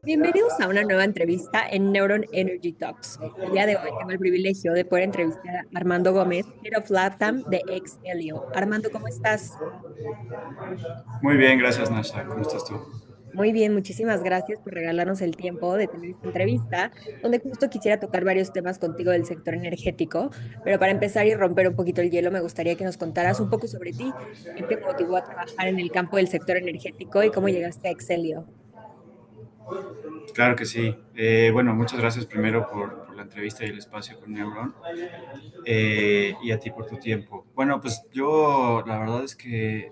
Bienvenidos a una nueva entrevista en Neuron Energy Talks. El día de hoy tengo el privilegio de poder entrevistar a Armando Gómez, Head of LATAM de Excelio. Armando, ¿cómo estás? Muy bien, gracias Nasha. ¿Cómo estás tú? Muy bien, muchísimas gracias por regalarnos el tiempo de tener esta entrevista, donde justo quisiera tocar varios temas contigo del sector energético, pero para empezar y romper un poquito el hielo, me gustaría que nos contaras un poco sobre ti, qué te motivó a trabajar en el campo del sector energético y cómo llegaste a Excelio. Claro que sí. Bueno, muchas gracias primero por la entrevista y el espacio con Neuron, y a ti por tu tiempo. Bueno, pues yo la verdad es que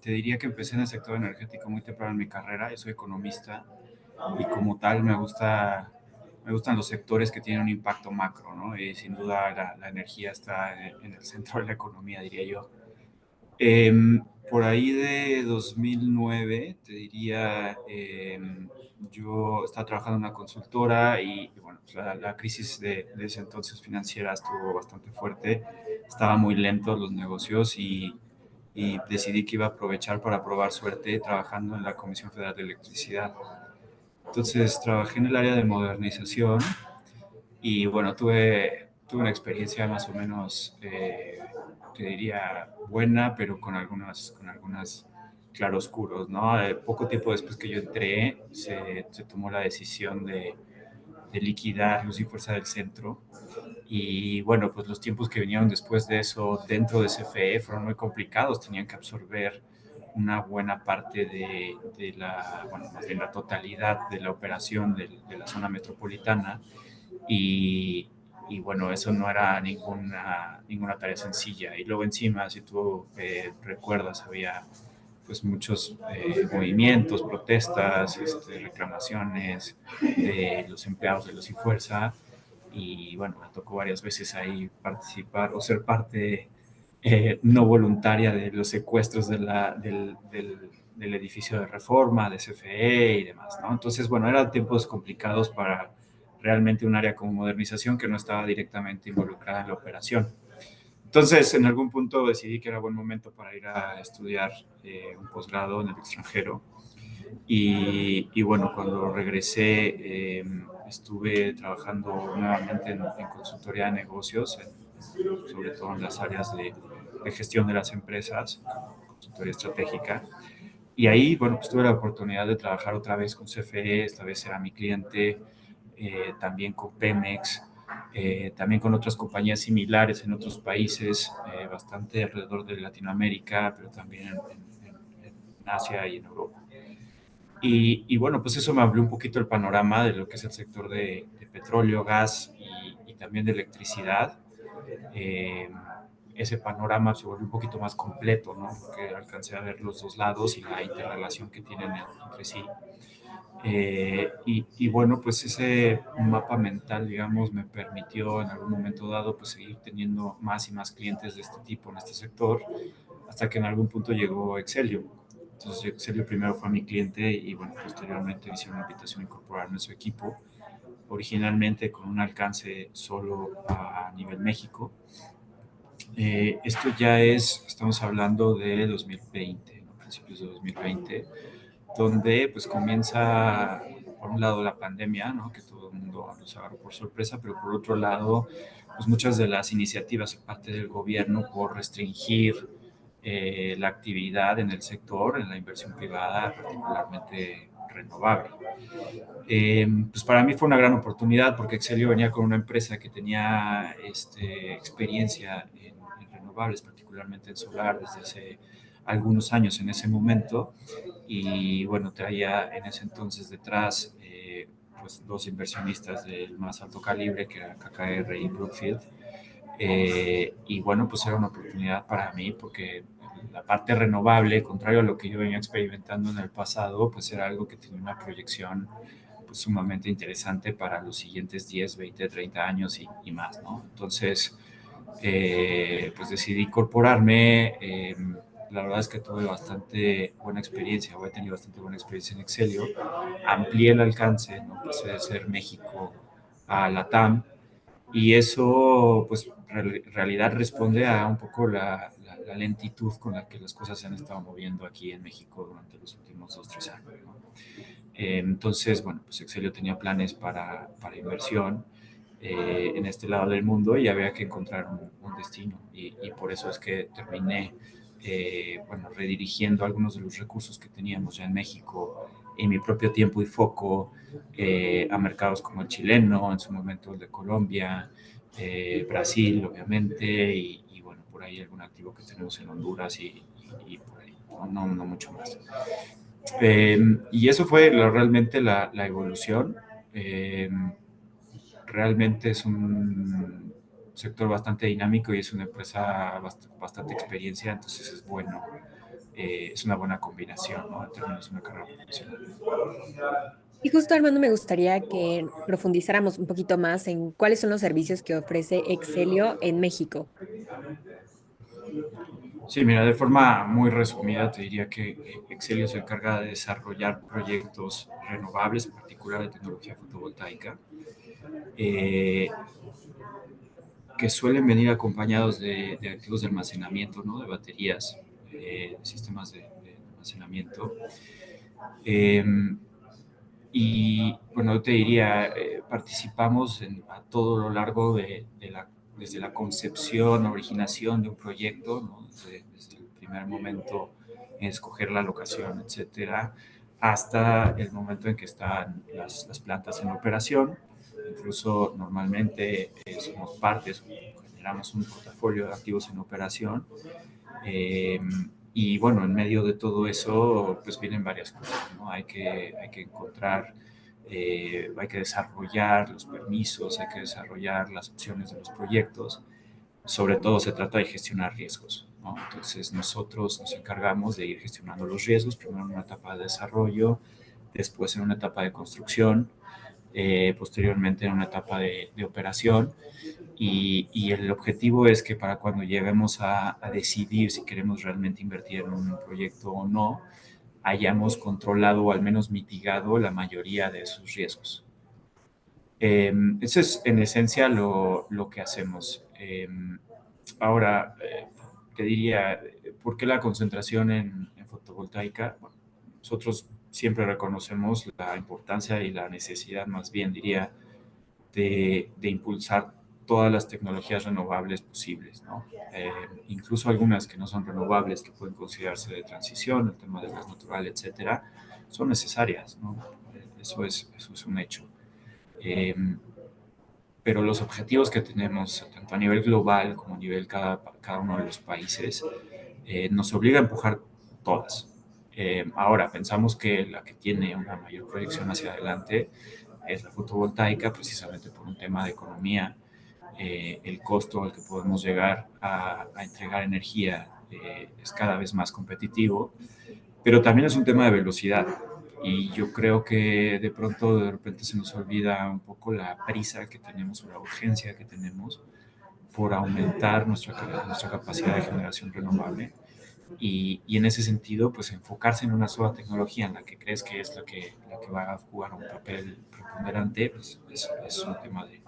te diría que empecé en el sector energético muy temprano en mi carrera. Yo soy economista y como tal me gustan los sectores que tienen un impacto macro, ¿no? Y sin duda la energía está en el centro de la economía, diría yo. Por ahí de 2009, te diría, yo estaba trabajando en una consultora y bueno, pues la crisis de ese entonces financiera estuvo bastante fuerte, estaba muy lento los negocios y decidí que iba a aprovechar para probar suerte trabajando en la Comisión Federal de Electricidad. Entonces trabajé en el área de modernización y bueno, tuve una experiencia más o menos, te diría, buena, pero con algunas claroscuros, ¿no? Poco tiempo después que yo entré, se tomó la decisión de liquidar Luz y Fuerza del Centro. Y bueno, pues los tiempos que vinieron después de eso dentro de CFE fueron muy complicados, tenían que absorber una buena parte bueno, más bien la totalidad de la operación de la zona metropolitana y, y bueno, eso no era ninguna tarea sencilla. Y luego encima, si tú recuerdas, había pues muchos movimientos, protestas, reclamaciones de los empleados de Luz y Fuerza. Y bueno, me tocó varias veces ahí participar o ser parte no voluntaria de los secuestros del edificio de reforma, de CFE y demás, ¿no? Entonces, bueno, eran tiempos complicados para realmente un área como modernización que no estaba directamente involucrada en la operación. Entonces, en algún punto decidí que era buen momento para ir a estudiar un posgrado en el extranjero. Y bueno, cuando regresé, estuve trabajando nuevamente en consultoría de negocios, sobre todo en las áreas de gestión de las empresas, consultoría estratégica. Y ahí, bueno, pues tuve la oportunidad de trabajar otra vez con CFE, esta vez era mi cliente, también con Pemex, también con otras compañías similares en otros países, bastante alrededor de Latinoamérica, pero también en Asia y en Europa. Y bueno, pues eso me abrió un poquito el panorama de lo que es el sector de petróleo, gas y también de electricidad. Eh, Ese panorama se vuelve un poquito más completo, ¿no? Porque alcancé a ver los dos lados y la interrelación que tienen entre sí. Y bueno, pues ese mapa mental, digamos, me permitió en algún momento dado pues seguir teniendo más y más clientes de este tipo en este sector, hasta que en algún punto llegó Excelio. Entonces Excelio primero fue mi cliente y bueno, posteriormente me hicieron una invitación a incorporarme a su equipo, originalmente con un alcance solo a nivel México. Esto ya estamos hablando de 2020, ¿no? Principios de 2020, donde pues comienza, por un lado, la pandemia, ¿no? Que todo el mundo nos agarró por sorpresa, pero por otro lado, pues muchas de las iniciativas de parte del gobierno por restringir la actividad en el sector, en la inversión privada, particularmente renovable. Pues para mí fue una gran oportunidad porque Excelio venía con una empresa que tenía experiencia en renovables, particularmente en solar, desde hace algunos años en ese momento. Y bueno, traía en ese entonces detrás pues dos inversionistas del más alto calibre, que era KKR y Brookfield. Y bueno, pues era una oportunidad para mí porque la parte renovable, contrario a lo que yo venía experimentando en el pasado, pues era algo que tenía una proyección pues, sumamente interesante para los siguientes 10, 20, 30 años y más, ¿no? Entonces, pues decidí incorporarme. La verdad es que tuve bastante buena experiencia, o he tenido bastante buena experiencia en Excelio. Amplié el alcance, ¿no? Pasé de ser México a Latam y eso, pues, en realidad responde a un poco la la lentitud con la que las cosas se han estado moviendo aquí en México durante los últimos 2, 3 años, ¿no? Entonces, bueno, pues Excelio tenía planes para inversión en este lado del mundo y había que encontrar un destino. Y por eso es que terminé, bueno, redirigiendo algunos de los recursos que teníamos ya en México en mi propio tiempo y foco a mercados como el chileno, en su momento el de Colombia, Brasil, obviamente, y bueno, por ahí algún activo que tenemos en Honduras y por ahí, no mucho más. Y eso fue realmente la evolución. Eh, Realmente es un sector bastante dinámico y es una empresa bastante experiencia, entonces es bueno, es una buena combinación, ¿no? En términos de una carrera profesional. Y justo, Armando, me gustaría que profundizáramos un poquito más en cuáles son los servicios que ofrece Excelio en México. Sí, mira, de forma muy resumida te diría que Excelio se encarga de desarrollar proyectos renovables, en particular de tecnología fotovoltaica, eh, que suelen venir acompañados de activos de almacenamiento, ¿no? De baterías, sistemas de almacenamiento. Eh, y bueno, yo te diría, participamos a todo lo largo desde la concepción, originación de un proyecto, ¿no? Desde el primer momento en escoger la locación, etcétera, hasta el momento en que están las plantas en operación. Incluso normalmente somos partes, generamos un portafolio de activos en operación. Eh, y bueno, en medio de todo eso, pues vienen varias cosas, ¿no? Hay que encontrar, hay que desarrollar los permisos, hay que desarrollar las opciones de los proyectos. Sobre todo se trata de gestionar riesgos, ¿no? Entonces nosotros nos encargamos de ir gestionando los riesgos, primero en una etapa de desarrollo, después en una etapa de construcción, posteriormente en una etapa de operación y el objetivo es que para cuando lleguemos a decidir si queremos realmente invertir en un proyecto o no, hayamos controlado o al menos mitigado la mayoría de esos riesgos. Eso es en esencia lo que hacemos. Ahora, te diría, ¿por qué la concentración en fotovoltaica? Bueno, nosotros siempre reconocemos la importancia y la necesidad, más bien diría, de impulsar todas las tecnologías renovables posibles, ¿no? Incluso algunas que no son renovables, que pueden considerarse de transición, el tema del gas natural, etcétera, son necesarias, ¿no? Eso es un hecho. Eh, pero los objetivos que tenemos, tanto a nivel global como a nivel cada uno de los países, nos obliga a empujar todas. Ahora, pensamos que la que tiene una mayor proyección hacia adelante es la fotovoltaica, precisamente por un tema de economía, el costo al que podemos llegar a entregar energía es cada vez más competitivo, pero también es un tema de velocidad. Y yo creo que de repente se nos olvida un poco la prisa que tenemos o la urgencia que tenemos por aumentar nuestra capacidad de generación renovable y en ese sentido, pues enfocarse en una sola tecnología en la que crees que es la que va a jugar un papel preponderante, pues es un tema de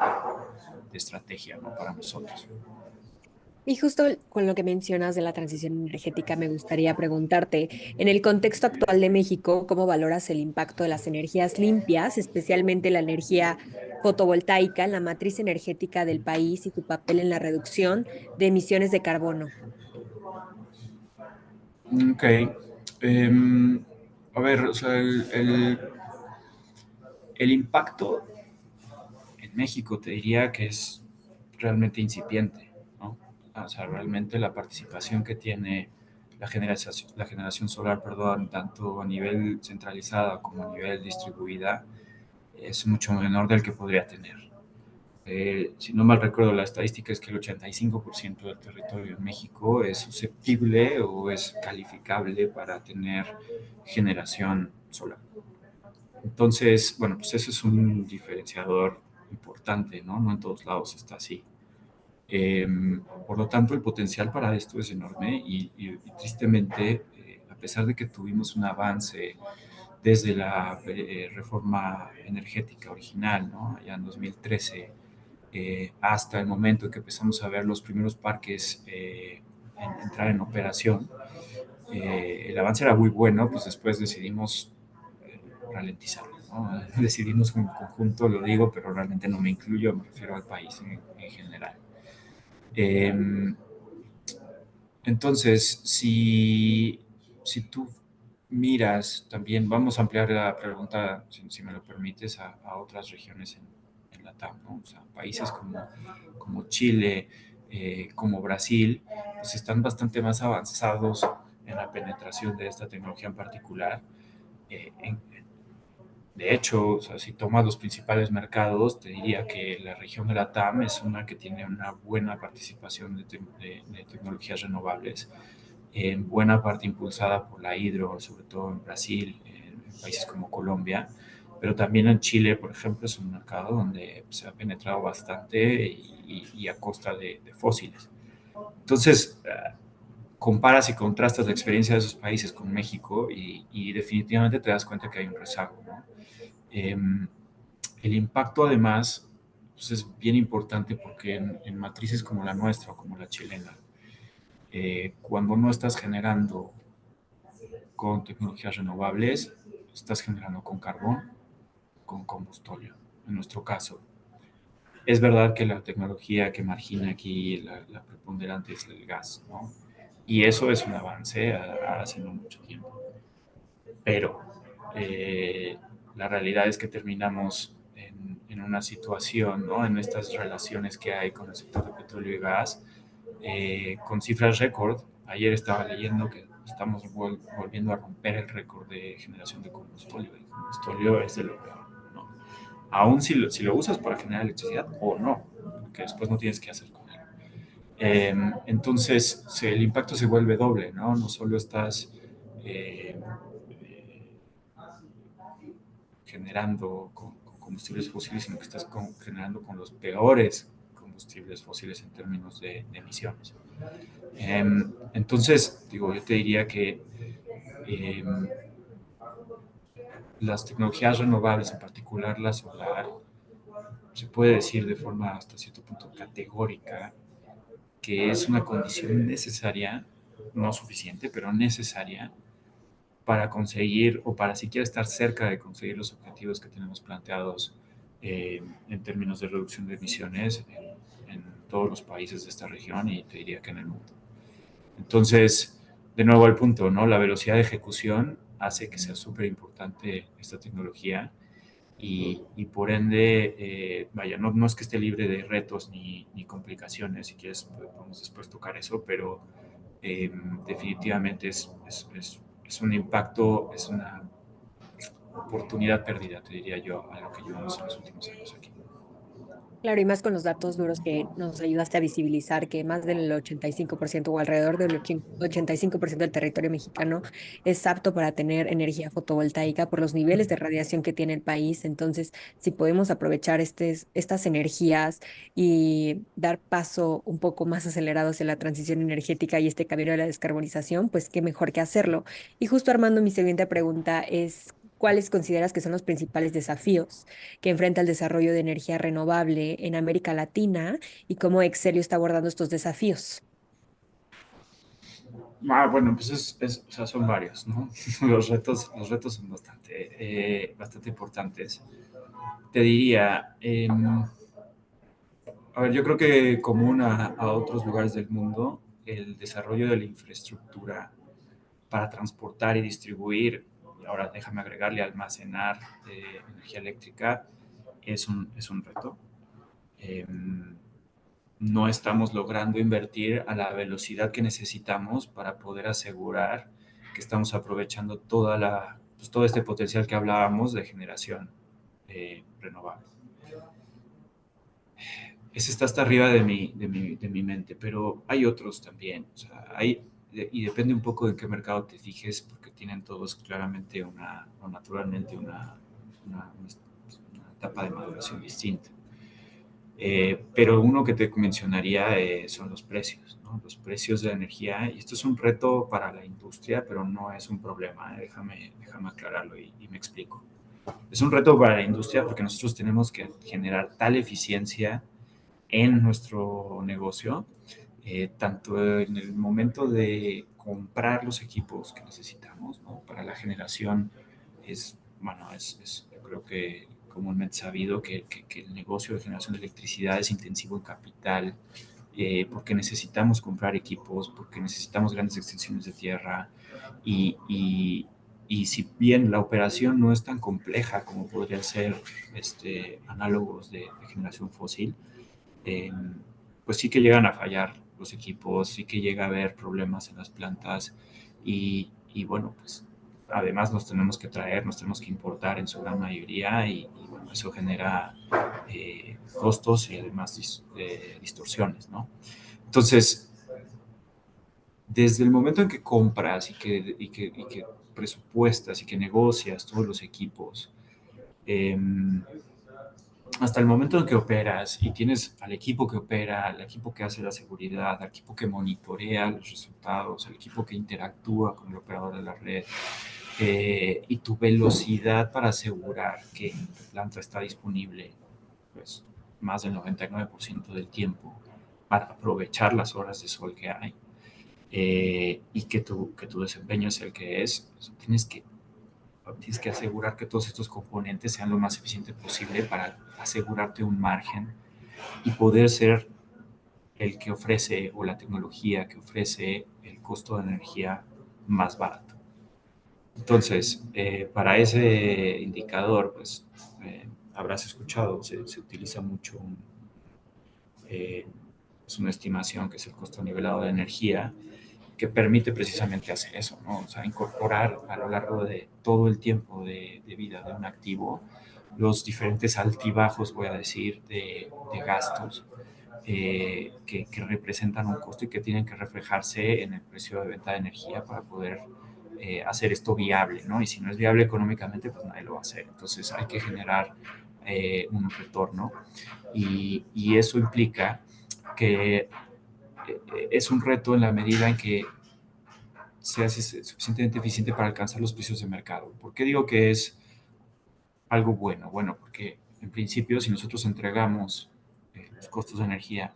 estrategia, ¿no? Para nosotros. Y justo con lo que mencionas de la transición energética, me gustaría preguntarte, en el contexto actual de México, ¿cómo valoras el impacto de las energías limpias, especialmente la energía fotovoltaica, en la matriz energética del país y su papel en la reducción de emisiones de carbono? Ok. A ver, o sea, el impacto en México te diría que es realmente incipiente, ¿no? O sea, realmente la participación que tiene la generación solar, perdón, tanto a nivel centralizada como a nivel distribuida, es mucho menor del que podría tener. Si no mal recuerdo, la estadística es que el 85% del territorio en México es susceptible o es calificable para tener generación solar. Entonces, bueno, pues eso es un diferenciador importante, ¿no? No en todos lados está así. Eh, por lo tanto, el potencial para esto es enorme y tristemente, a pesar de que tuvimos un avance desde la reforma energética original, ¿no? Allá en 2013, hasta el momento en que empezamos a ver los primeros parques entrar en operación. El avance era muy bueno, pues después decidimos ralentizarlo, ¿no? Decidimos en conjunto, lo digo, pero realmente no me incluyo, me refiero al país en general. Eh, entonces, si tú miras también, vamos a ampliar la pregunta, si me lo permites, a otras regiones en la TAM, ¿no? O sea, países como Chile, como Brasil, pues están bastante más avanzados en la penetración de esta tecnología en particular. Eh, en, de hecho, o sea, si tomas los principales mercados, te diría que la región de la TAM es una que tiene una buena participación de tecnologías renovables, en buena parte impulsada por la hidro, sobre todo en Brasil, en países como Colombia, pero también en Chile, por ejemplo, es un mercado donde se ha penetrado bastante y a costa de fósiles. Entonces, comparas y contrastas la experiencia de esos países con México y definitivamente te das cuenta que hay un rezago, ¿no? Eh, el impacto además pues es bien importante porque en matrices como la nuestra o como la chilena, cuando no estás generando con tecnologías renovables, estás generando con carbón, con combustóleo, en nuestro caso. Es verdad que la tecnología que margina aquí la preponderante es el gas, ¿no? Y eso es un avance hace no mucho tiempo. Pero la realidad es que terminamos en una situación, ¿no? En estas relaciones que hay con el sector de petróleo y gas, con cifras récord. Ayer estaba leyendo que estamos volviendo a romper el récord de generación de combustible. El combustible es de lo peor, ¿no? Aún si lo usas para generar electricidad o no, que después no tienes que hacer con él. Entonces, el impacto se vuelve doble, ¿no? No solo estás eh, generando con combustibles fósiles, sino que estás generando con los peores combustibles fósiles en términos de emisiones. Entonces, digo, yo te diría que eh, las tecnologías renovables, en particular la solar, se puede decir de forma hasta cierto punto categórica que es una condición necesaria, no suficiente, pero necesaria para conseguir o para siquiera estar cerca de conseguir los objetivos que tenemos planteados en términos de reducción de emisiones en todos los países de esta región y te diría que en el mundo. Entonces, de nuevo al punto, ¿no? La velocidad de ejecución hace que sea súper importante esta tecnología y por ende, vaya, no es que esté libre de retos ni complicaciones, si quieres podemos después tocar eso, pero definitivamente es un impacto, es una oportunidad perdida, te diría yo, a lo que llevamos en los últimos años aquí. Claro, y más con los datos duros que nos ayudaste a visibilizar que más del 85% o alrededor del 85% del territorio mexicano es apto para tener energía fotovoltaica por los niveles de radiación que tiene el país. Entonces, si podemos aprovechar estas energías y dar paso un poco más acelerado hacia la transición energética y este camino de la descarbonización, pues qué mejor que hacerlo. Y justo Armando, mi siguiente pregunta es, ¿cuáles consideras que son los principales desafíos que enfrenta el desarrollo de energía renovable en América Latina y cómo Excelio está abordando estos desafíos? Bueno, pues o sea, son varios, ¿no? Los retos son bastante importantes. Te diría, a ver, yo creo que común a otros lugares del mundo, el desarrollo de la infraestructura para transportar y distribuir, y ahora déjame agregarle almacenar energía eléctrica, es un reto. Eh, no estamos logrando invertir a la velocidad que necesitamos para poder asegurar que estamos aprovechando pues, todo este potencial que hablábamos de generación renovable. Ese está hasta arriba de mi mente, pero hay otros también. O sea, y depende un poco de qué mercado te fijes, porque tienen todos claramente o naturalmente una etapa de maduración distinta. Pero uno que te mencionaría son los precios, ¿no? Los precios de la energía. Y esto es un reto para la industria, pero no es un problema. Déjame aclararlo y me explico. Es un reto para la industria porque nosotros tenemos que generar tal eficiencia en nuestro negocio tanto en el momento de comprar los equipos que necesitamos, ¿no? Para la generación yo creo que comúnmente sabido que el negocio de generación de electricidad es intensivo en capital, porque necesitamos comprar equipos, porque necesitamos grandes extensiones de tierra y si bien la operación no es tan compleja como podrían ser análogos de generación fósil, eh, pues sí que llegan a fallar los equipos, sí que llega a haber problemas en las plantas y bueno, pues además nos tenemos que importar en su gran mayoría y bueno, eso genera costos y además distorsiones, ¿no? Entonces, desde el momento en que compras y que presupuestas y que negocias todos los equipos, eh, hasta el momento en que operas y tienes al equipo que opera, al equipo que hace la seguridad, al equipo que monitorea los resultados, al equipo que interactúa con el operador de la red, y tu velocidad para asegurar que tu planta está disponible, pues más del 99% del tiempo para aprovechar las horas de sol que hay, y que tu desempeño es el que es, pues, tienes que asegurar que todos estos componentes sean lo más eficiente posible para asegurarte un margen y poder ser el que ofrece o la tecnología que ofrece el costo de energía más barato. Entonces, para ese indicador, pues habrás escuchado, se utiliza mucho es una estimación que es el costo nivelado de energía, que permite precisamente hacer eso, ¿no? O sea, incorporar a lo largo de todo el tiempo de vida de un activo los diferentes altibajos, voy a decir, de gastos que representan un costo y que tienen que reflejarse en el precio de venta de energía para poder hacer esto viable, ¿no? Y si no es viable económicamente, pues nadie lo va a hacer. Entonces hay que generar un retorno y eso implica que es un reto en la medida en que sea suficientemente eficiente para alcanzar los precios de mercado. ¿Por qué digo que es algo bueno? Bueno, porque en principio si nosotros entregamos los costos de energía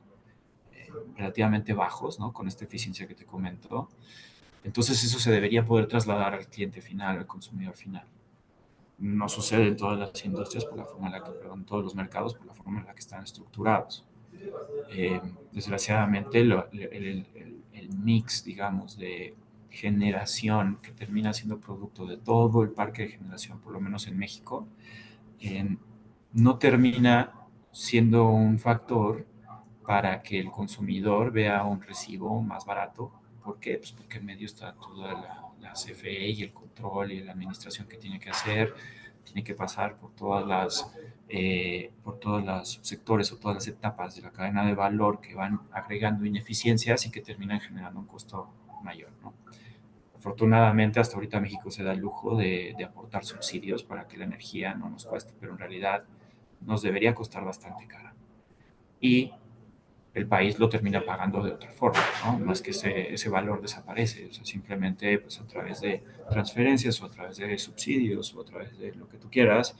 relativamente bajos, ¿no? Con esta eficiencia que te comento, entonces eso se debería poder trasladar al cliente final, al consumidor final. No sucede en todas las industrias por la forma en la que, perdón, en todos los mercados por la forma en la que están estructurados. Desgraciadamente el mix, digamos, de generación que termina siendo producto de todo el parque de generación, por lo menos en México, eh, no termina siendo un factor para que el consumidor vea un recibo más barato. ¿Por qué? Pues porque en medio está toda la CFE y el control y la administración que tiene que hacer, tiene que pasar por todos los sectores o todas las etapas de la cadena de valor que van agregando ineficiencias y que terminan generando un costo mayor, ¿no? Afortunadamente, hasta ahorita México se da el lujo de aportar subsidios para que la energía no nos cueste, pero en realidad nos debería costar bastante cara. Y el país lo termina pagando de otra forma, ¿no? No es que ese valor desaparece, o sea, simplemente pues, a través de transferencias o a través de subsidios o a través de lo que tú quieras,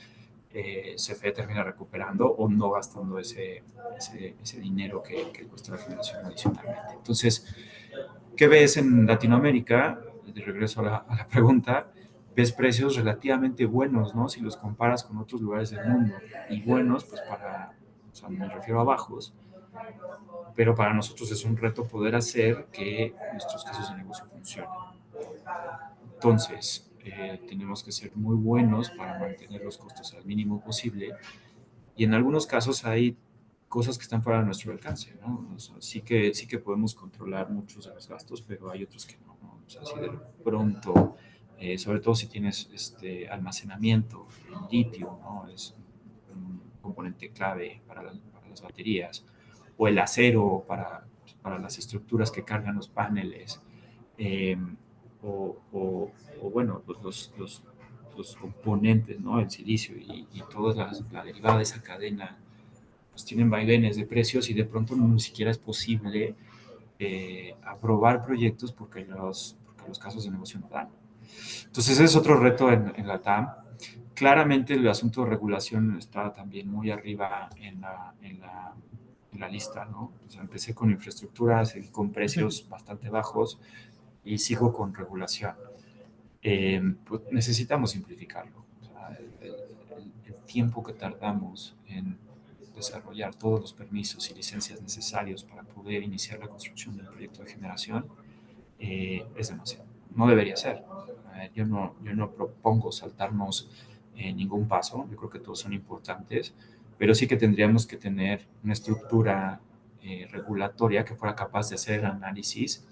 CFE termina recuperando o no gastando ese dinero que cuesta la generación adicionalmente. Entonces, ¿qué ves en Latinoamérica? De regreso a la pregunta, ves precios relativamente buenos, ¿no? Si los comparas con otros lugares del mundo. Y buenos, pues o sea, me refiero a bajos, pero para nosotros es un reto poder hacer que nuestros casos de negocio funcionen. Entonces, tenemos que ser muy buenos para mantener los costos al mínimo posible y en algunos casos hay cosas que están fuera de nuestro alcance, ¿no? O sea, sí que podemos controlar muchos de los gastos, pero hay otros que no, ¿no? O sea, si de pronto, sobre todo si tienes almacenamiento en litio, ¿no? Es un componente clave para las baterías, o el acero para las estructuras que cargan los paneles, eh, o bueno, pues los componentes, ¿no? El silicio y toda la derivada de esa cadena, pues tienen vaivenes de precios y de pronto ni siquiera es posible aprobar proyectos porque los casos de negocio no dan. Entonces ese es otro reto en la TAM. Claramente el asunto de regulación está también muy arriba en la lista, ¿no? O sea, empecé con infraestructura, seguí con Ujú. precios bastante bajos y sigo con regulación. Pues necesitamos simplificarlo. O sea, el tiempo que tardamos en desarrollar todos los permisos y licencias necesarios para poder iniciar la construcción de un proyecto de generación es demasiado. No debería ser. Yo no propongo saltarnos ningún paso, yo creo que todos son importantes, pero sí que tendríamos que tener una estructura regulatoria que fuera capaz de hacer el análisis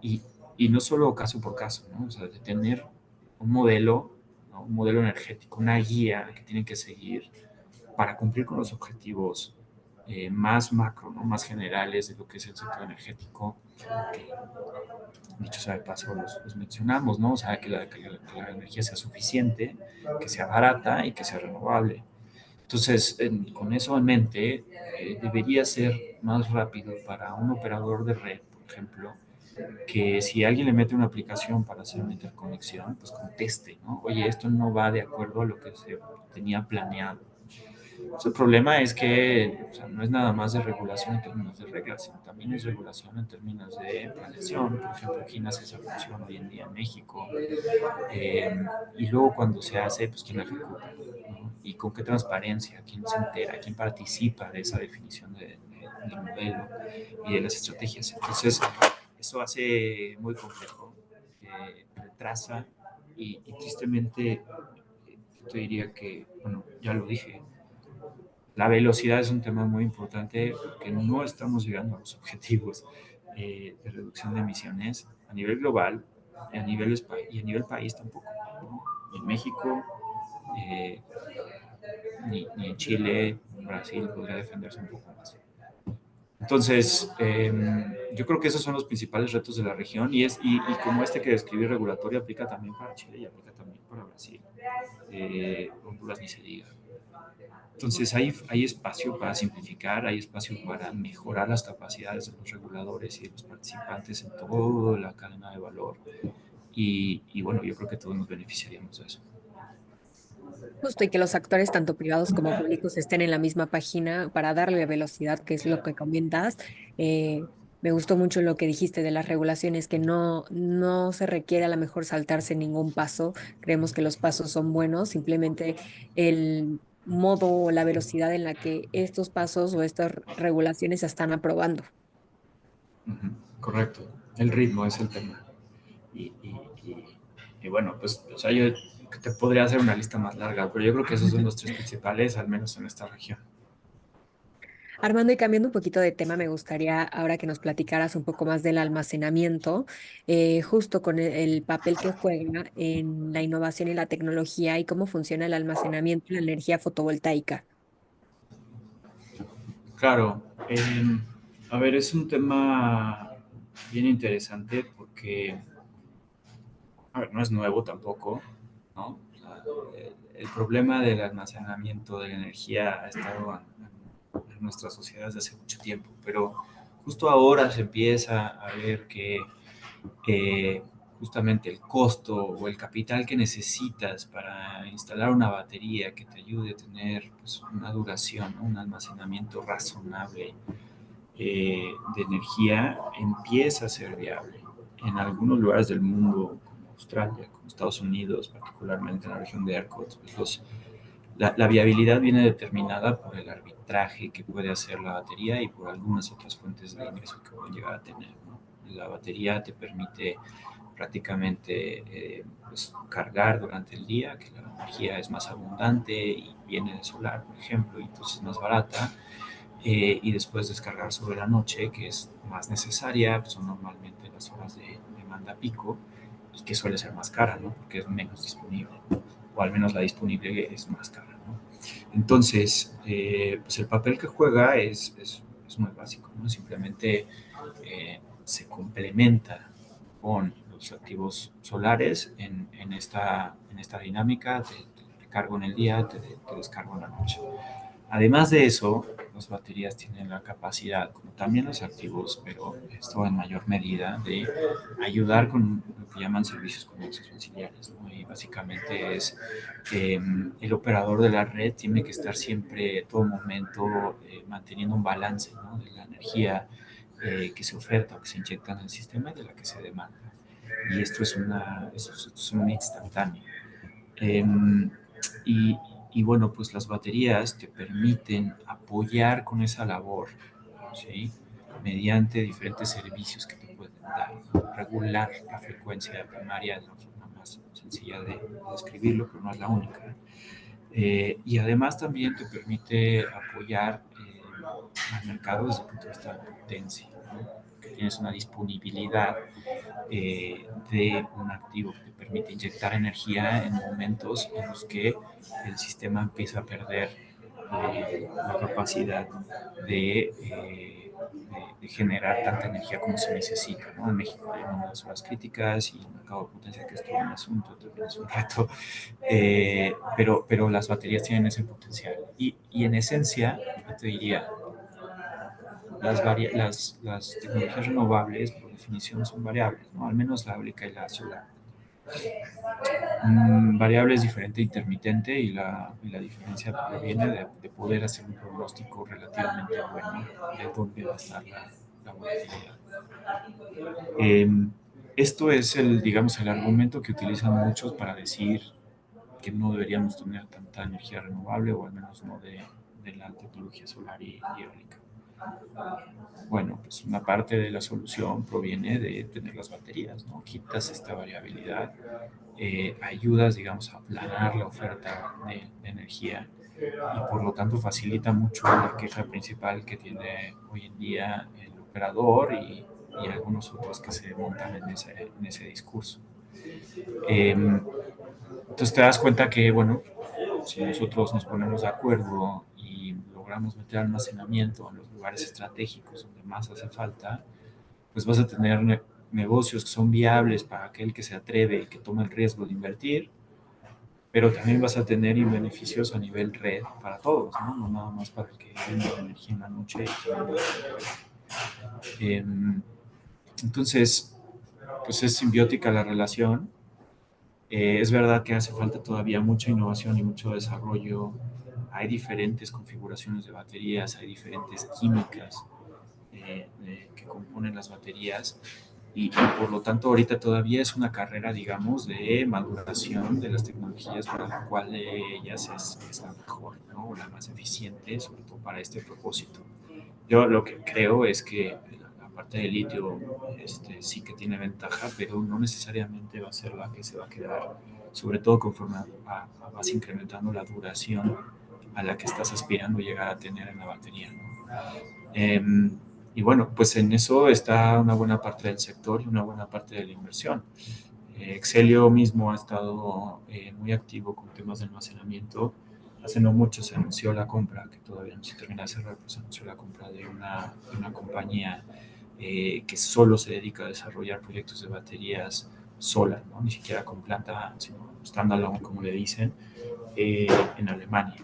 y, y no solo caso por caso, ¿no? O sea, de tener un modelo, ¿no? Un modelo energético, una guía que tienen que seguir para cumplir con los objetivos más macro, ¿no? Más generales de lo que es el sector energético, que dicho sea de paso los mencionamos, ¿no? O sea, que la energía sea suficiente, que sea barata y que sea renovable. Entonces, con eso en mente, debería ser más rápido para un operador de red, por ejemplo, que si alguien le mete una aplicación para hacer una interconexión, pues conteste, ¿no? Oye, esto no va de acuerdo a lo que se tenía planeado. Pues el problema es que, o sea, no es nada más de regulación en términos de reglas, sino también es regulación en términos de planeación. Por ejemplo, ¿quién hace esa función hoy en día en México? Y luego cuando se hace, pues quién la ejecuta, ¿no? Y con qué transparencia, quién se entera, quién participa de esa definición del modelo y de las estrategias. Entonces, eso hace muy complejo, retrasa y tristemente yo te diría que, bueno, ya lo dije, la velocidad es un tema muy importante porque no estamos llegando a los objetivos de reducción de emisiones a nivel global y a nivel país tampoco, ¿no? Ni en México, eh, ni en Chile, ni en Brasil podría defenderse un poco más. Entonces, yo creo que esos son los principales retos de la región y como este que describí regulatorio aplica también para Chile y aplica también para Brasil. Honduras ni se diga. Entonces hay espacio para simplificar, hay espacio para mejorar las capacidades de los reguladores y de los participantes en toda la cadena de valor. Y bueno, yo creo que todos nos beneficiaríamos de eso. Justo, y que los actores, tanto privados como públicos, estén en la misma página para darle velocidad, que es lo que comentas. Eh, Me gustó mucho lo que dijiste de las regulaciones, que no se requiere a lo mejor saltarse ningún paso. Creemos que los pasos son buenos, simplemente el modo o la velocidad en la que estos pasos o estas regulaciones se están aprobando. Ujú, correcto. El ritmo es el tema. Y, y, y, y bueno, pues, o sea, yo te podría hacer una lista más larga, pero yo creo que esos son los tres principales, al menos en esta región. Armando, y cambiando un poquito de tema, me gustaría ahora que nos platicaras un poco más del almacenamiento, justo con el papel que juega en la innovación y la tecnología y cómo funciona el almacenamiento y la energía fotovoltaica. Claro, a ver, es un tema bien interesante porque, a ver, no es nuevo tampoco, ¿no? O sea, el problema del almacenamiento de la energía ha estado en nuestra sociedad desde hace mucho tiempo, pero justo ahora se empieza a ver que eh, justamente el costo o el capital que necesitas para instalar una batería que te ayude a tener pues, una duración, ¿no? Un almacenamiento razonable de energía empieza a ser viable. En algunos lugares del mundo, como Australia, como Estados Unidos, particularmente en la región de ERCOT, pues la viabilidad viene determinada por el arbitraje que puede hacer la batería y por algunas otras fuentes de ingreso que pueden llegar a tener, ¿no? La batería te permite prácticamente pues, cargar durante el día, que la energía es más abundante y viene de solar, por ejemplo, y entonces es más barata, y después descargar sobre la noche, que es más necesaria, pues son normalmente las horas de demanda pico y que suele ser más cara, ¿no? Porque es menos disponible, o al menos la disponible es más cara, ¿no? Entonces, pues el papel que juega es muy básico, ¿no? Simplemente se complementa con los activos solares en esta dinámica, te cargo en el día, te descargo en la noche. Además de eso, las baterías tienen la capacidad, como también los activos, pero esto en mayor medida, de ayudar con lo que llaman servicios conexos auxiliares, ¿no? Y básicamente es el operador de la red tiene que estar siempre, todo momento, manteniendo un balance, ¿no? De la energía que se oferta o que se inyecta en el sistema y de la que se demanda. Y esto es un instantáneo. Em, y, y bueno, pues las baterías te permiten apoyar con esa labor, ¿sí? Mediante diferentes servicios que te pueden dar. Regular la frecuencia primaria es la forma más sencilla de describirlo, pero no es la única. Y además también te permite apoyar al mercado desde el punto de vista de potencia, ¿no? Que tienes una disponibilidad de un activo que te permite inyectar energía en momentos en los que el sistema empieza a perder la capacidad de generar tanta energía como se necesita, ¿no? En México tenemos las horas críticas y el mercado de potencia, que es todo un asunto, también es un reto, pero las baterías tienen ese potencial. Y en esencia, yo te diría, las tecnologías renovables, por definición, son variables, ¿no? Al menos la eólica y la solar. Variable es diferente e intermitente y la diferencia proviene de poder hacer un pronóstico relativamente bueno de dónde va a estar la volatilidad. Eh, Esto es digamos, el argumento que utilizan muchos para decir que no deberíamos tener tanta energía renovable o al menos no de la tecnología solar y eólica. Bueno, pues una parte de la solución proviene de tener las baterías, ¿no? Quitas esta variabilidad, ayudas, digamos, a aplanar la oferta de energía y por lo tanto facilita mucho la queja principal que tiene hoy en día el operador y algunos otros que se montan en ese discurso. Eh, entonces te das cuenta que, bueno, si nosotros nos ponemos de acuerdo y logramos meter almacenamiento en los lugares estratégicos donde más hace falta, pues vas a tener negocios que son viables para aquel que se atreve y que toma el riesgo de invertir, pero también vas a tener beneficios a nivel red para todos, ¿no? No nada más para el que vende la energía en la noche. Eh, entonces, pues es simbiótica la relación. Es verdad que hace falta todavía mucha innovación y mucho desarrollo. Hay diferentes configuraciones de baterías, hay diferentes químicas que componen las baterías y por lo tanto ahorita todavía es una carrera, digamos, de maduración de las tecnologías para la cual de ellas es la mejor, ¿no? O la más eficiente, sobre todo para este propósito. Yo lo que creo es que la parte de litio sí que tiene ventaja, pero no necesariamente va a ser la que se va a quedar, sobre todo conforme vas incrementando la duración a la que estás aspirando llegar a tener en la batería, ¿no? Y bueno, pues en eso está una buena parte del sector y una buena parte de la inversión. Excelio mismo ha estado muy activo con temas de almacenamiento. Hace no mucho se anunció la compra, que todavía no se termina de cerrar, pues se anunció la compra de una compañía que solo se dedica a desarrollar proyectos de baterías solar, ¿no? Ni siquiera con planta, sino standalone, como le dicen, eh, en Alemania.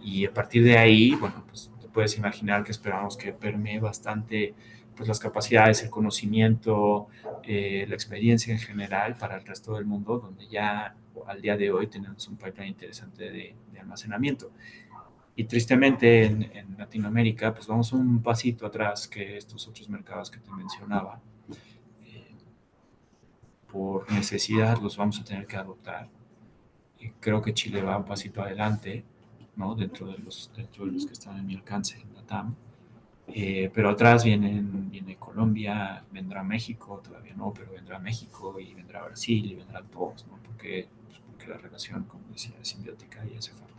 Y a partir de ahí, bueno, pues te puedes imaginar que esperamos que permee bastante pues, las capacidades, el conocimiento, la experiencia en general para el resto del mundo, donde ya al día de hoy tenemos un pipeline interesante de almacenamiento. Y tristemente en Latinoamérica, pues vamos un pasito atrás que estos otros mercados que te mencionaba. Eh, por necesidad los vamos a tener que adoptar. Y creo que Chile va un pasito adelante, ¿no? Dentro de los que están en mi alcance en la TAM. Pero atrás viene Colombia, vendrá México, todavía no, pero vendrá México y vendrá Brasil y vendrán todos, ¿no? Porque la relación, como decía, es simbiótica y hace falta.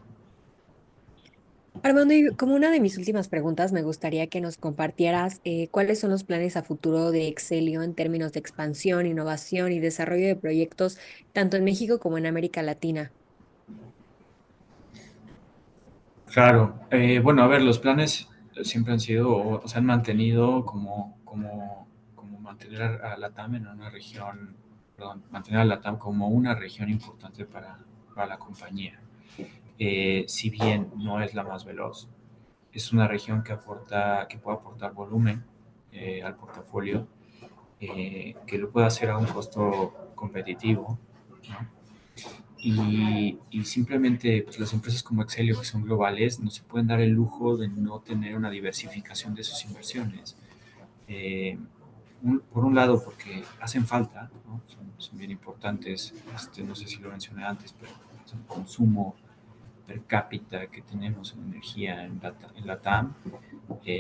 Armando, y como una de mis últimas preguntas, me gustaría que nos compartieras cuáles son los planes a futuro de Excelio en términos de expansión, innovación y desarrollo de proyectos, tanto en México como en América Latina. Claro, bueno, a ver, los planes siempre han sido, o se han mantenido como mantener a Latam en una región, perdón, mantener a Latam como una región importante para la compañía. Si bien no es la más veloz, es una región que puede aportar volumen al portafolio, que lo puede hacer a un costo competitivo, ¿no? Y simplemente pues, las empresas como Excelio, que son globales, no se pueden dar el lujo de no tener una diversificación de sus inversiones. Eh, por un lado, porque hacen falta, ¿no? Son bien importantes, no sé si lo mencioné antes, pero el consumo per cápita que tenemos en energía en la TAM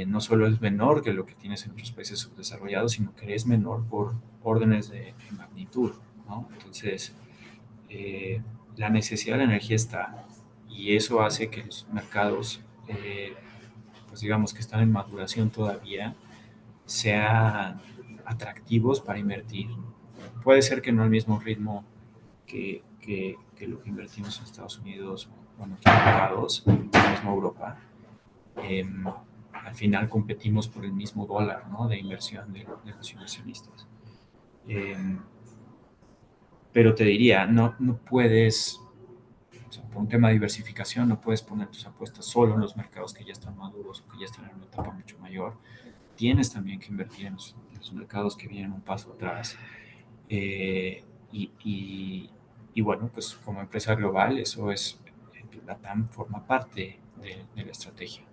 no solo es menor que lo que tienes en otros países subdesarrollados, sino que es menor por órdenes de magnitud, ¿no? Entonces, eh, la necesidad de energía está y eso hace que los mercados, pues digamos que están en maduración todavía, sean atractivos para invertir. Puede ser que no al mismo ritmo que lo que invertimos en Estados Unidos o en otros mercados, en la misma Europa. Eh, Al final competimos por el mismo dólar, ¿no? De inversión de los inversionistas. Eh, pero te diría, no puedes, o sea, por un tema de diversificación, no puedes poner tus apuestas solo en los mercados que ya están maduros o que ya están en una etapa mucho mayor. Tienes también que invertir en los mercados que vienen un paso atrás. Eh, y, y, y, bueno, pues como empresa global, eso es, la TAM forma parte de la estrategia.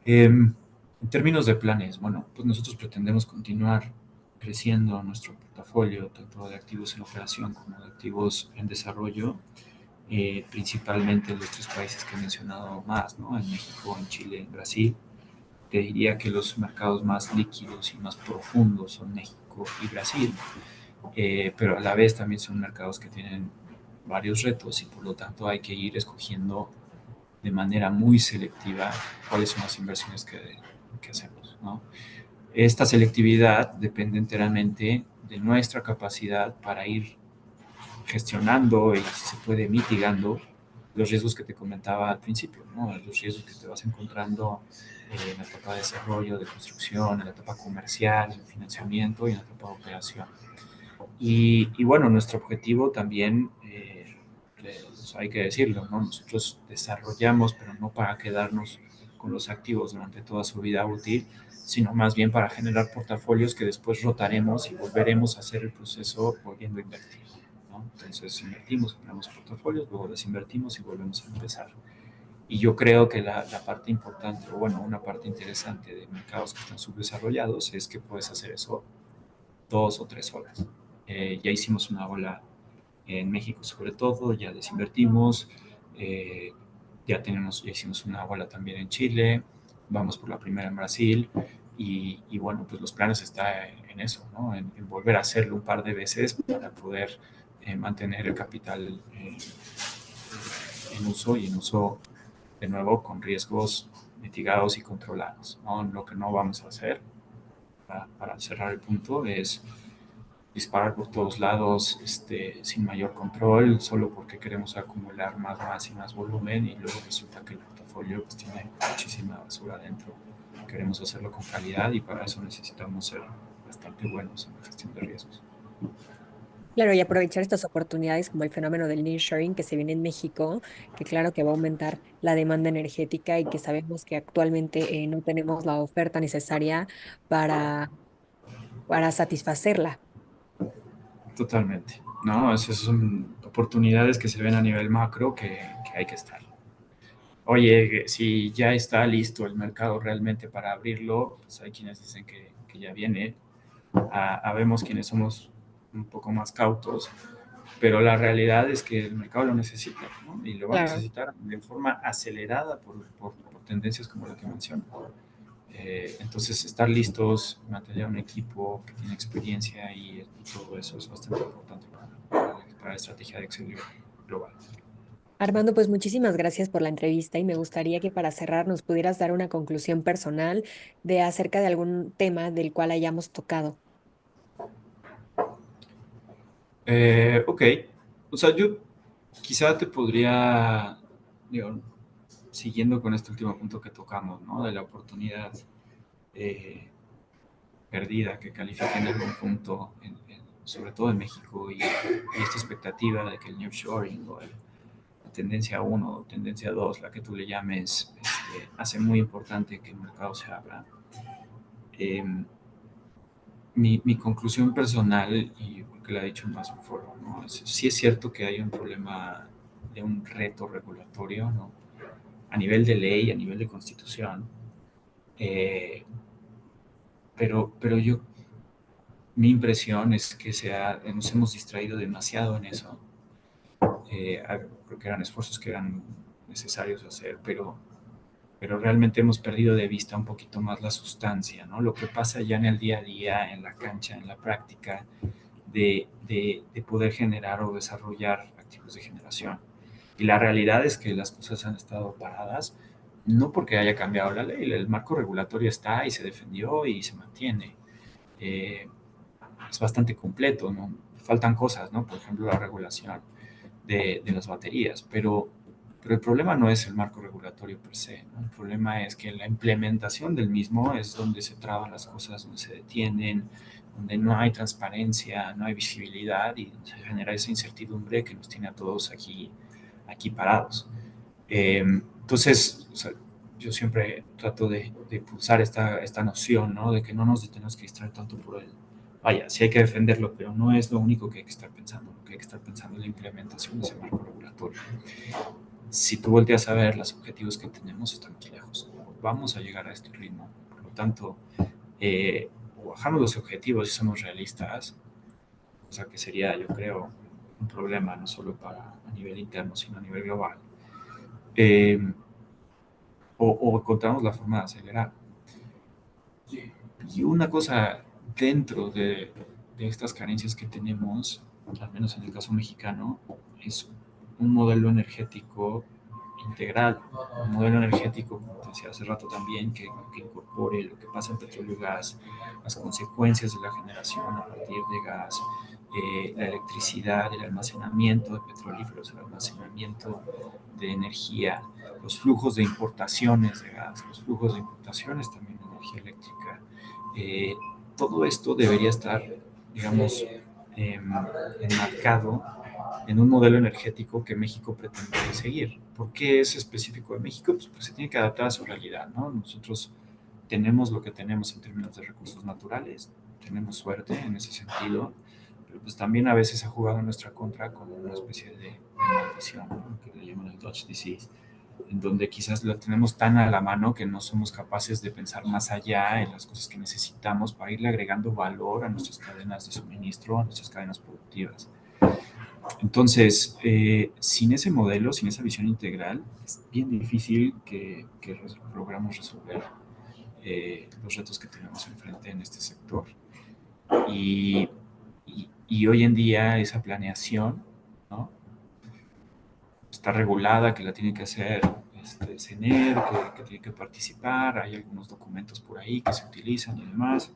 En términos de planes, bueno, pues nosotros pretendemos continuar creciendo nuestro portafolio, tanto de activos en operación como de activos en desarrollo, principalmente en los tres países que he mencionado más, ¿no? En México, en Chile, en Brasil. Te diría que los mercados más líquidos y más profundos son México y Brasil, pero a la vez también son mercados que tienen varios retos y por lo tanto hay que ir escogiendo de manera muy selectiva cuáles son las inversiones que hacemos, ¿no? Esta selectividad depende enteramente de nuestra capacidad para ir gestionando y, si se puede, mitigando los riesgos que te comentaba al principio, ¿no? Los riesgos que te vas encontrando en la etapa de desarrollo, de construcción, en la etapa comercial, en financiamiento y en la etapa de operación. Y bueno, nuestro objetivo también, pues hay que decirlo, ¿no? Nosotros desarrollamos, pero no para quedarnos con los activos durante toda su vida útil, sino más bien para generar portafolios que después rotaremos y volveremos a hacer el proceso volviendo a invertir, ¿no? Entonces invertimos, generamos portafolios, luego desinvertimos y volvemos a empezar. Y yo creo que la parte importante, o bueno, una parte interesante de mercados que están subdesarrollados es que puedes hacer eso 2 o 3 horas. Ya hicimos una ola en México sobre todo, ya desinvertimos, eh, ya hicimos una ola también en Chile, vamos por la primera en Brasil y bueno, pues los planes están en eso, ¿no? En volver a hacerlo un par de veces para poder mantener el capital en uso y en uso de nuevo con riesgos mitigados y controlados, ¿no? Lo que no vamos a hacer para cerrar el punto es disparar por todos lados sin mayor control, solo porque queremos acumular más y más volumen y luego resulta que el portafolio pues, tiene muchísima basura adentro. Queremos hacerlo con calidad y para eso necesitamos ser bastante buenos en la gestión de riesgos. Claro, y aprovechar estas oportunidades como el fenómeno del nearshoring que se viene en México, que claro que va a aumentar la demanda energética y que sabemos que actualmente no tenemos la oferta necesaria para, para satisfacerla. Totalmente. No, esas son oportunidades que se ven a nivel macro que hay que estar. Oye, si ya está listo el mercado realmente para abrirlo, pues hay quienes dicen que ya viene. Habemos quienes somos un poco más cautos, pero la realidad es que el mercado lo necesita, ¿no? Y lo va a Claro. necesitar de forma acelerada por tendencias como la que menciono. Entonces, estar listos, mantener un equipo que tiene experiencia y todo eso es bastante importante para la estrategia de Excel global. Armando, pues muchísimas gracias por la entrevista y me gustaría que para cerrar nos pudieras dar una conclusión personal de acerca de algún tema del cual hayamos tocado. Ok, o sea, yo quizá te podría, digo, siguiendo con este último punto que tocamos, ¿no? De la oportunidad eh, perdida que califica en algún punto, sobre todo en México, y esta expectativa de que el nearshoring o la tendencia uno o tendencia 2, la que tú le llames, hace muy importante que el mercado se abra. Eh, mi conclusión personal, y porque lo he dicho en más un foro, ¿no? Sí es cierto que hay un problema de un reto regulatorio, ¿no? A nivel de ley, a nivel de constitución, eh, pero mi impresión es que nos hemos distraído demasiado en eso. Creo que eran esfuerzos que eran necesarios hacer, pero realmente hemos perdido de vista un poquito más la sustancia, ¿no? Lo que pasa ya en el día a día, en la cancha, en la práctica, de poder generar o desarrollar activos de generación. Y la realidad es que las cosas han estado paradas, no porque haya cambiado la ley, el marco regulatorio está y se defendió y se mantiene. Eh, es bastante completo, ¿no? Faltan cosas, ¿no? Por ejemplo, la regulación de las baterías, pero el problema no es el marco regulatorio per se, ¿no? El problema es que en la implementación del mismo es donde se traban las cosas, donde se detienen, donde no hay transparencia, no hay visibilidad y se genera esa incertidumbre que nos tiene a todos aquí parados. Entonces, o sea, yo siempre trato de impulsar esta noción, ¿no? De que no nos tenemos que distraer tanto por él. Vaya, sí hay que defenderlo, pero no es lo único que hay que estar pensando. Lo que hay que estar pensando es la implementación de ese marco regulatorio. Si tú volteas a ver los objetivos que tenemos, estamos lejos. Vamos a llegar a este ritmo. Por lo tanto, o bajamos los objetivos y somos realistas, cosa que sería, yo creo, un problema no solo a nivel interno, sino a nivel global. Eh, o encontramos la forma de acelerar. Y una cosa dentro de estas carencias que tenemos, al menos en el caso mexicano, es un modelo energético integral, un modelo energético, como te decía hace rato también, que incorpore lo que pasa en petróleo y gas, las consecuencias de la generación a partir de gas, la electricidad, el almacenamiento de petrolíferos, el almacenamiento de energía, los flujos de importaciones de gas, los flujos de importaciones también de energía eléctrica. Eh, Todo esto debería estar, digamos, enmarcado en un modelo energético que México pretende seguir. ¿Por qué es específico de México? Pues se tiene que adaptar a su realidad, ¿no? Nosotros tenemos lo que tenemos en términos de recursos naturales, tenemos suerte en ese sentido, pero pues también a veces ha jugado en nuestra contra como una especie de maldición, ¿no? Que le llaman el Dutch disease, en donde quizás lo tenemos tan a la mano que no somos capaces de pensar más allá en las cosas que necesitamos para irle agregando valor a nuestras cadenas de suministro, a nuestras cadenas productivas. Entonces, sin ese modelo, sin esa visión integral, es bien difícil que logramos resolver los retos que tenemos enfrente en este sector. Y, y hoy en día esa planeación, ¿no? Está regulada, que la tiene que hacer CENER, que tiene que participar, hay algunos documentos por ahí que se utilizan y demás.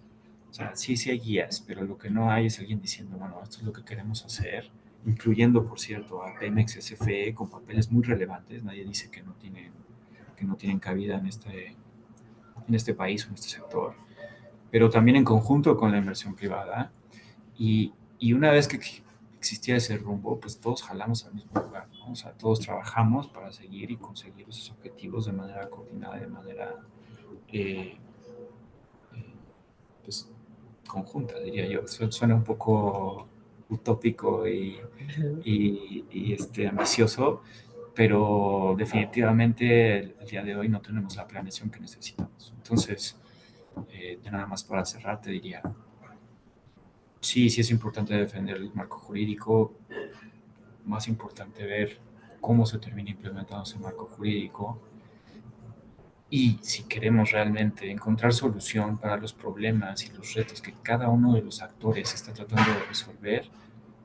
O sea, sí hay guías, pero lo que no hay es alguien diciendo, bueno, esto es lo que queremos hacer, incluyendo, por cierto, a Pemex, SFE, con papeles muy relevantes. Nadie dice que no tienen cabida en este país o en este sector, pero también en conjunto con la inversión privada. Y una vez que existía ese rumbo, pues todos jalamos al mismo lugar, ¿no? O sea, todos trabajamos para seguir y conseguir esos objetivos de manera coordinada, de manera eh, eh, pues, conjunta, diría yo. Suena un poco utópico ambicioso, pero definitivamente el día de hoy no tenemos la planeación que necesitamos. Entonces, nada más para cerrar, te diría, sí es importante defender el marco jurídico, más importante ver cómo se termina implementando ese marco jurídico y si queremos realmente encontrar solución para los problemas y los retos que cada uno de los actores está tratando de resolver,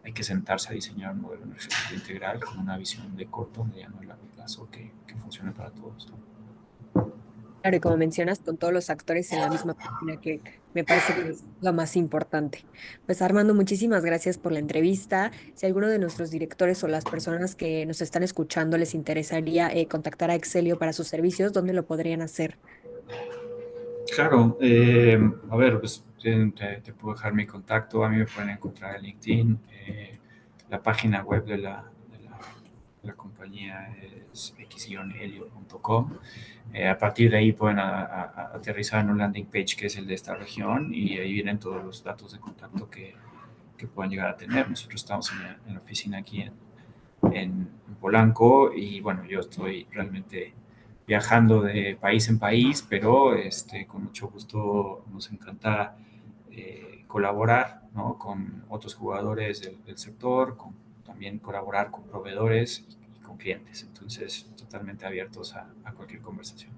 hay que sentarse a diseñar un modelo energético integral con una visión de corto, mediano y largo plazo que funcione para todos, ¿no? Claro, y como mencionas, con todos los actores en la misma página, que me parece que es lo más importante. Pues Armando, muchísimas gracias por la entrevista. Si alguno de nuestros directores o las personas que nos están escuchando les interesaría contactar a Excelio para sus servicios, ¿dónde lo podrían hacer? Claro, a ver, pues te puedo dejar mi contacto, a mí me pueden encontrar en LinkedIn, la página web de la La compañía es x-helio.com. A partir de ahí pueden aterrizar en un landing page que es el de esta región y ahí vienen todos los datos de contacto que puedan llegar a tener. Nosotros estamos en la oficina aquí en Polanco y bueno, yo estoy realmente viajando de país en país, pero con mucho gusto nos encanta colaborar, ¿no? Con otros jugadores del sector, también colaborar con proveedores y con clientes. Entonces, totalmente abiertos a cualquier conversación.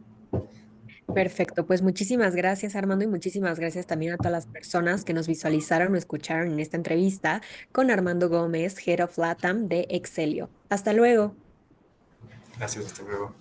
Perfecto, pues muchísimas gracias Armando y muchísimas gracias también a todas las personas que nos visualizaron o escucharon en esta entrevista con Armando Gómez, Head of LATAM de Excelio. Hasta luego. Gracias, hasta luego.